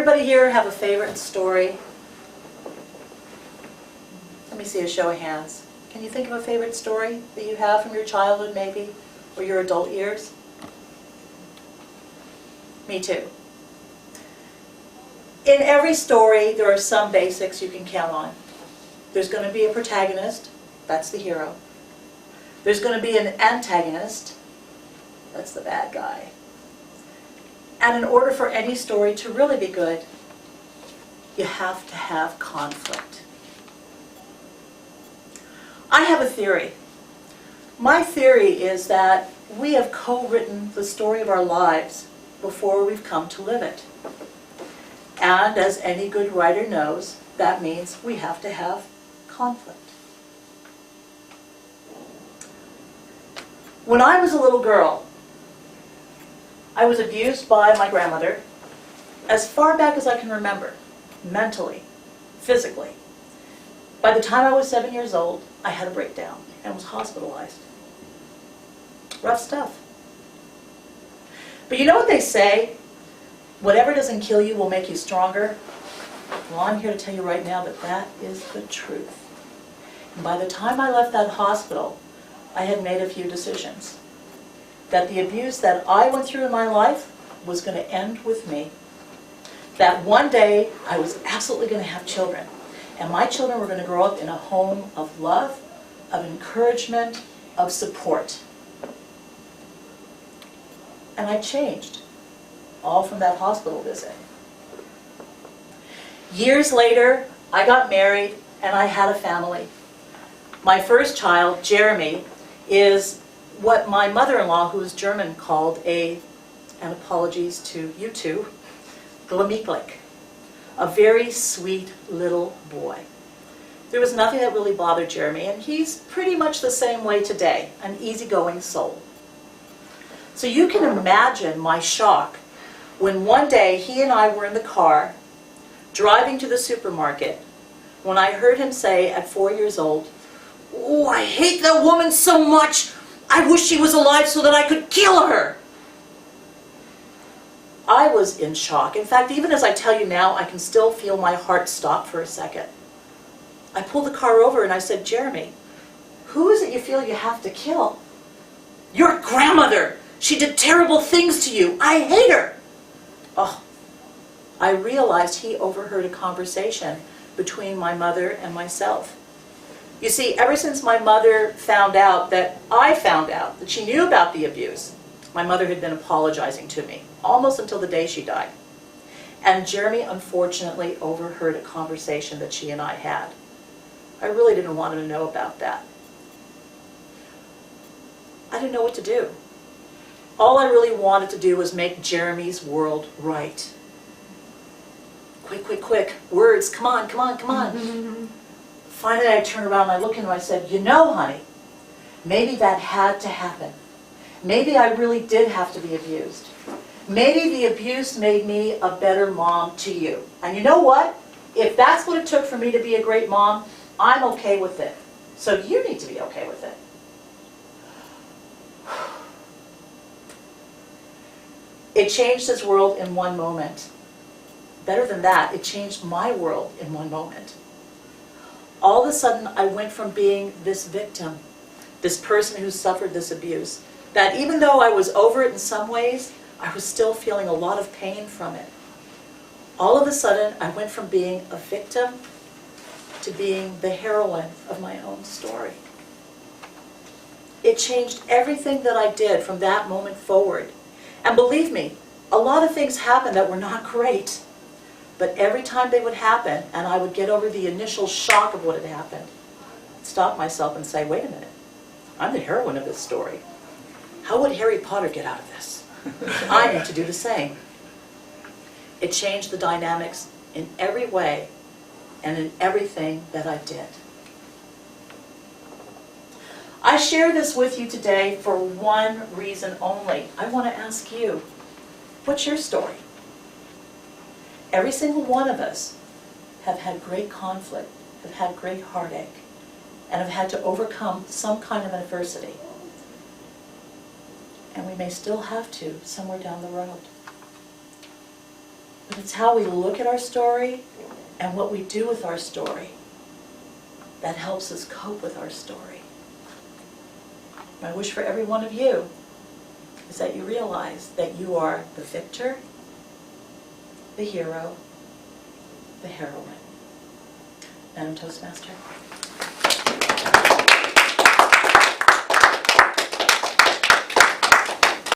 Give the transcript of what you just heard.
everybody here have a favorite story? Let me see a show of hands. Can you think of a favorite story that you have from your childhood maybe, or your adult years? Me too. In every story, there are some basics you can count on. There's going to be a protagonist, that's the hero. There's going to be an antagonist, that's the bad guy. And in order for any story to really be good, you have to have conflict. I have a theory. My theory is that we have co-written the story of our lives before we've come to live it. And as any good writer knows, that means we have to have conflict. When I was a little girl, I was abused by my grandmother as far back as I can remember, mentally, physically. By the time I was 7 years old, I had a breakdown and was hospitalized. Rough stuff. But you know what they say? Whatever doesn't kill you will make you stronger. Well, I'm here to tell you right now that that is the truth. And by the time I left that hospital, I had made a few decisions. That the abuse that I went through in my life was going to end with me. That one day I was absolutely going to have children. And my children were going to grow up in a home of love, of encouragement, of support. And I changed, all from that hospital visit. Years later, I got married and I had a family. My first child, Jeremy, is what my mother-in-law, who is German, called and apologies to you two, Glamiklik, a very sweet little boy. There was nothing that really bothered Jeremy, and he's pretty much the same way today, an easygoing soul. So you can imagine my shock when one day he and I were in the car, driving to the supermarket, when I heard him say at 4 years old, "Oh, I hate that woman so much. I wish she was alive so that I could kill her." I was in shock. In fact, even as I tell you now, I can still feel my heart stop for a second. I pulled the car over and I said, "Jeremy, who is it you feel you have to kill?" "Your grandmother. She did terrible things to you. I hate her." Oh, I realized he overheard a conversation between my mother and myself. You see, ever since my mother found out that she knew about the abuse, my mother had been apologizing to me, almost until the day she died. And Jeremy, unfortunately, overheard a conversation that she and I had. I really didn't want him to know about that. I didn't know what to do. All I really wanted to do was make Jeremy's world right. Quick, quick, quick. Words, come on, come on, come on. Finally, I turned around and I looked at him and I said, "You know, honey, maybe that had to happen. Maybe I really did have to be abused. Maybe the abuse made me a better mom to you. And you know what? If that's what it took for me to be a great mom, I'm okay with it. So you need to be okay with it." It changed his world in one moment. Better than that, it changed my world in one moment. All of a sudden, I went from being this victim, this person who suffered this abuse, that even though I was over it in some ways, I was still feeling a lot of pain from it. All of a sudden, I went from being a victim to being the heroine of my own story. It changed everything that I did from that moment forward. And believe me, a lot of things happened that were not great. But every time they would happen, and I would get over the initial shock of what had happened, I'd stop myself and say, "Wait a minute, I'm the heroine of this story. How would Harry Potter get out of this? I need to do the same." It changed the dynamics in every way and in everything that I did. I share this with you today for one reason only. I want to ask you, what's your story? Every single one of us have had great conflict, have had great heartache, and have had to overcome some kind of adversity. And we may still have to somewhere down the road. But it's how we look at our story and what we do with our story that helps us cope with our story. My wish for every one of you is that you realize that you are the victor, the hero, the heroine. Madam Toastmaster.